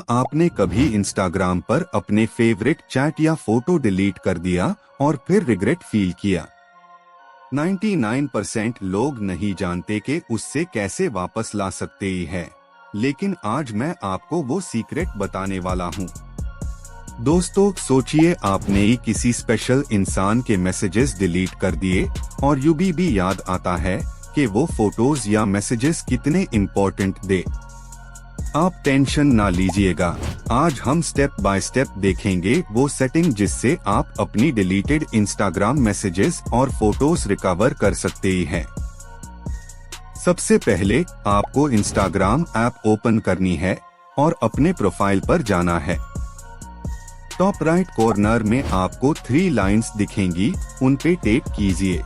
आपने कभी इंस्टाग्राम पर अपने फेवरेट चैट या फोटो डिलीट कर दिया और फिर रिग्रेट फील किया? 99% लोग नहीं जानते कि उससे कैसे वापस ला सकते ही है, लेकिन आज मैं आपको वो सीक्रेट बताने वाला हूँ। दोस्तों, सोचिए आपने ही किसी स्पेशल इंसान के मैसेजेस डिलीट कर दिए और यूं भी याद आता है कि वो फोटोज या मैसेजेस कितने इम्पोर्टेंट थे। आप टेंशन ना लीजिएगा, आज हम स्टेप बाय स्टेप देखेंगे वो सेटिंग जिससे आप अपनी डिलीटेड इंस्टाग्राम मैसेजेस और फोटोज रिकवर कर सकते ही हैं। सबसे पहले आपको इंस्टाग्राम ऐप ओपन करनी है और अपने प्रोफाइल पर जाना है। टॉप राइट कॉर्नर में आपको 3 लाइंस दिखेंगी, उन पे टैप कीजिए।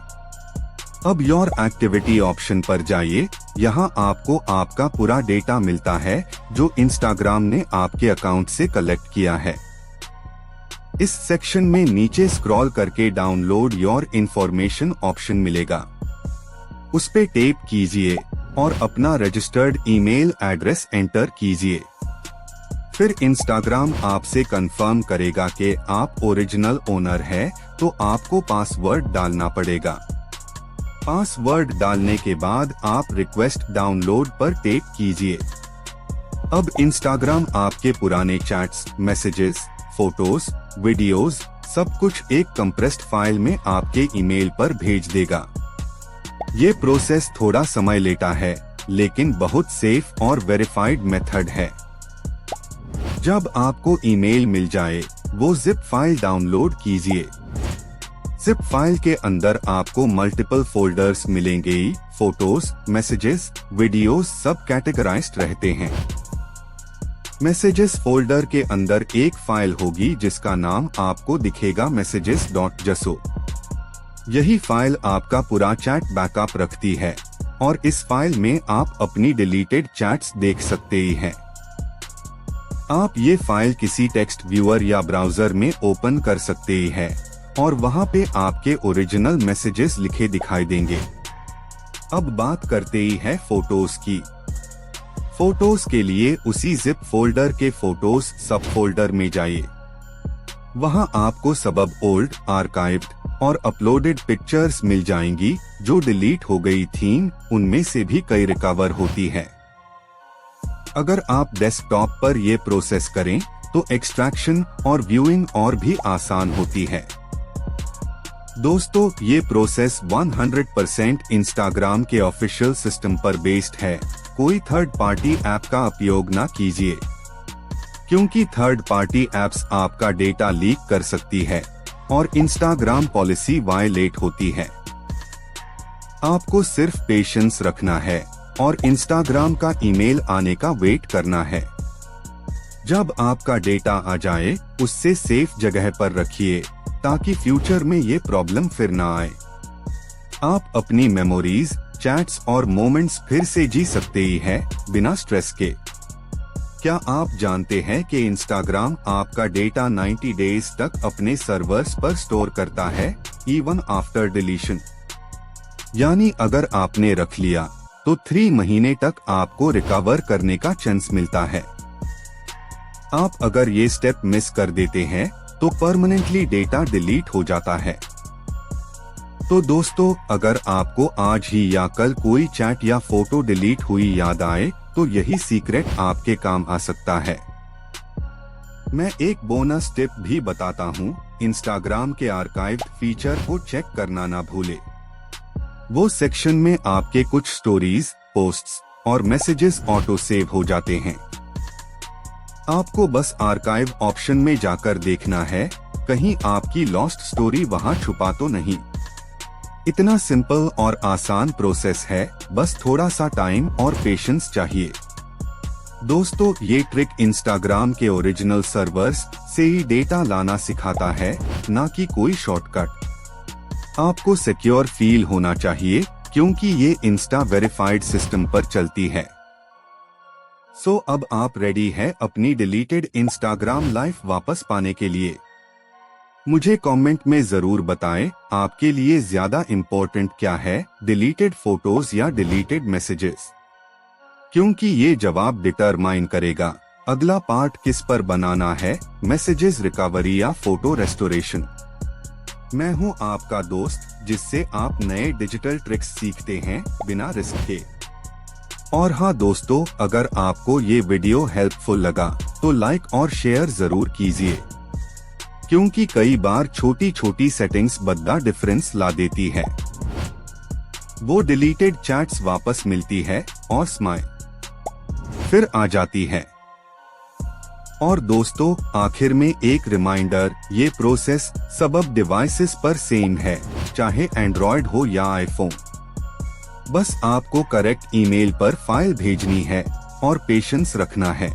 अब योर एक्टिविटी ऑप्शन पर जाइए। यहाँ आपको आपका पूरा डेटा मिलता है जो इंस्टाग्राम ने आपके अकाउंट से कलेक्ट किया है। इस सेक्शन में नीचे स्क्रॉल करके डाउनलोड योर इन्फॉर्मेशन ऑप्शन मिलेगा, उस पे टैप कीजिए और अपना रजिस्टर्ड ईमेल एड्रेस एंटर कीजिए। फिर इंस्टाग्राम आपसे कंफर्म करेगा कि आप ओरिजिनल ओनर है, तो आपको पासवर्ड डालना पड़ेगा। पासवर्ड डालने के बाद आप रिक्वेस्ट डाउनलोड पर टैप कीजिए। अब इंस्टाग्राम आपके पुराने चैट्स, मैसेजेस, फोटोज, वीडियोस सब कुछ एक कंप्रेस्ड फाइल में आपके ईमेल पर भेज देगा। ये प्रोसेस थोड़ा समय लेता है, लेकिन बहुत सेफ और वेरीफाइड मेथड है। जब आपको ईमेल मिल जाए, वो जिप फाइल डाउनलोड कीजिए। जिप फाइल के अंदर आपको मल्टीपल फोल्डर्स मिलेंगे, फोटोज, मैसेजेस, वीडियोस सब कैटेगराइज्ड रहते हैं। मैसेजेस फोल्डर के अंदर एक फाइल होगी जिसका नाम आपको दिखेगा messages.jso। यही फाइल आपका पूरा चैट बैकअप रखती है और इस फाइल में आप अपनी डिलीटेड चैट्स देख सकते ही हैं। आप ये फाइल किसी टेक्स्ट व्यूअर या ब्राउजर में ओपन कर सकते ही हैं और वहाँ पे आपके ओरिजिनल मैसेजेस लिखे दिखाई देंगे। अब बात करते ही है फोटोज की। फोटोज के लिए उसी जिप फोल्डर के फोटोज सब फोल्डर में जाइए। वहाँ आपको सबब ओल्ड, आर्काइव्ड और अपलोडेड पिक्चर्स मिल जाएंगी जो डिलीट हो गई थीं, उनमें से भी कई रिकवर होती है। अगर आप डेस्कटॉप पर ये प्रोसेस करें तो एक्सट्रैक्शन और व्यूइंग और भी आसान होती है। दोस्तों, ये प्रोसेस 100% इंस्टाग्राम के ऑफिशियल सिस्टम पर बेस्ड है। कोई थर्ड पार्टी ऐप का उपयोग ना कीजिए, क्योंकि थर्ड पार्टी ऐप्स आपका डेटा लीक कर सकती है और इंस्टाग्राम पॉलिसी वायलेट होती है। आपको सिर्फ पेशेंस रखना है और इंस्टाग्राम का ईमेल आने का वेट करना है। जब आपका डेटा आ जाए, उससे सेफ जगह पर रखिए ताकि फ्यूचर में ये प्रॉब्लम फिर ना आए। आप अपनी मेमोरीज, चैट्स और मोमेंट्स फिर से जी सकते ही हैं बिना स्ट्रेस के। क्या आप जानते हैं कि इंस्टाग्राम आपका डेटा 90 डेज तक अपने सर्वर्स पर स्टोर करता है, इवन आफ्टर डिलीशन। यानी अगर आपने रख लिया तो 3 महीने तक आपको रिकवर करने का चांस मिलता है। आप अगर ये स्टेप मिस कर देते हैं तो परमानेंटली डेटा डिलीट हो जाता है। तो दोस्तों, अगर आपको आज ही या कल कोई चैट या फोटो डिलीट हुई याद आए तो यही सीक्रेट आपके काम आ सकता है। मैं एक बोनस टिप भी बताता हूँ, इंस्टाग्राम के आर्काइव्ड फीचर को चेक करना ना भूले। वो सेक्शन में आपके कुछ स्टोरीज, पोस्ट्स और मैसेजेस ऑटो सेव हो जाते हैं। आपको बस आर्काइव ऑप्शन में जाकर देखना है कहीं आपकी लॉस्ट स्टोरी वहां छुपा तो नहीं। इतना सिंपल और आसान प्रोसेस है, बस थोड़ा सा टाइम और पेशेंस चाहिए। दोस्तों, ये ट्रिक इंस्टाग्राम के ओरिजिनल सर्वर्स से ही डेटा लाना सिखाता है, ना कि कोई शॉर्टकट। आपको सिक्योर फील होना चाहिए क्योंकि ये इंस्टा वेरीफाइड सिस्टम पर चलती है। सो अब आप रेडी है अपनी डिलीटेड इंस्टाग्राम लाइफ वापस पाने के लिए? मुझे कमेंट में जरूर बताएं आपके लिए ज्यादा इम्पोर्टेंट क्या है, डिलीटेड फोटोज या डिलीटेड मैसेजेस, क्योंकि ये जवाब डिटरमाइन करेगा अगला पार्ट किस पर बनाना है, मैसेजेस रिकवरी या फोटो रेस्टोरेशन। मैं हूं आपका दोस्त, जिससे आप नए डिजिटल ट्रिक्स सीखते हैं बिना रिस्क के। और हाँ दोस्तों, अगर आपको ये वीडियो हेल्पफुल लगा तो लाइक और शेयर जरूर कीजिए, क्योंकि कई बार छोटी छोटी सेटिंग्स बड़ा डिफरेंस ला देती है। वो डिलीटेड चैट्स वापस मिलती है और स्माइल फिर आ जाती है। और दोस्तों, आखिर में एक रिमाइंडर, ये प्रोसेस सब डिवाइसेस पर सेम है, चाहे एंड्रॉयड हो या आईफोन। बस आपको करेक्ट ईमेल पर फाइल भेजनी है और पेशेंस रखना है।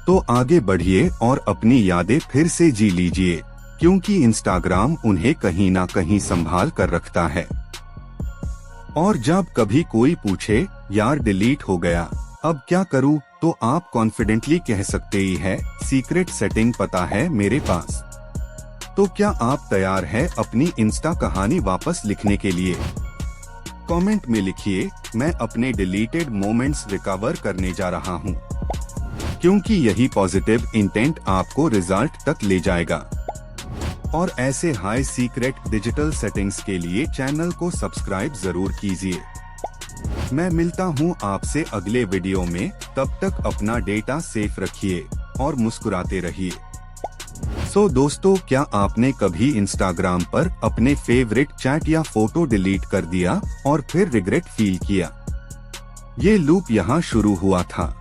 तो आगे बढ़िए और अपनी यादें फिर से जी लीजिए, क्योंकि इंस्टाग्राम उन्हें कहीं ना कहीं संभाल कर रखता है। और जब कभी कोई पूछे यार डिलीट हो गया, अब क्या करूं, तो आप कॉन्फिडेंटली कह सकते ही है, सीक्रेट सेटिंग पता है मेरे पास। तो क्या आप तैयार है अपनी इंस्टा कहानी वापस लिखने के लिए? कमेंट में लिखिए, मैं अपने डिलीटेड मोमेंट्स रिकवर करने जा रहा हूं, क्योंकि यही पॉजिटिव इंटेंट आपको रिजल्ट तक ले जाएगा। और ऐसे हाई सीक्रेट डिजिटल सेटिंग्स के लिए चैनल को सब्सक्राइब जरूर कीजिए। मैं मिलता हूं आपसे अगले वीडियो में, तब तक अपना डेटा सेफ रखिए और मुस्कुराते रहिए। सो दोस्तों, क्या आपने कभी इंस्टाग्राम पर अपने फेवरेट चैट या फोटो डिलीट कर दिया और फिर रिग्रेट फील किया? ये लूप यहाँ शुरू हुआ था।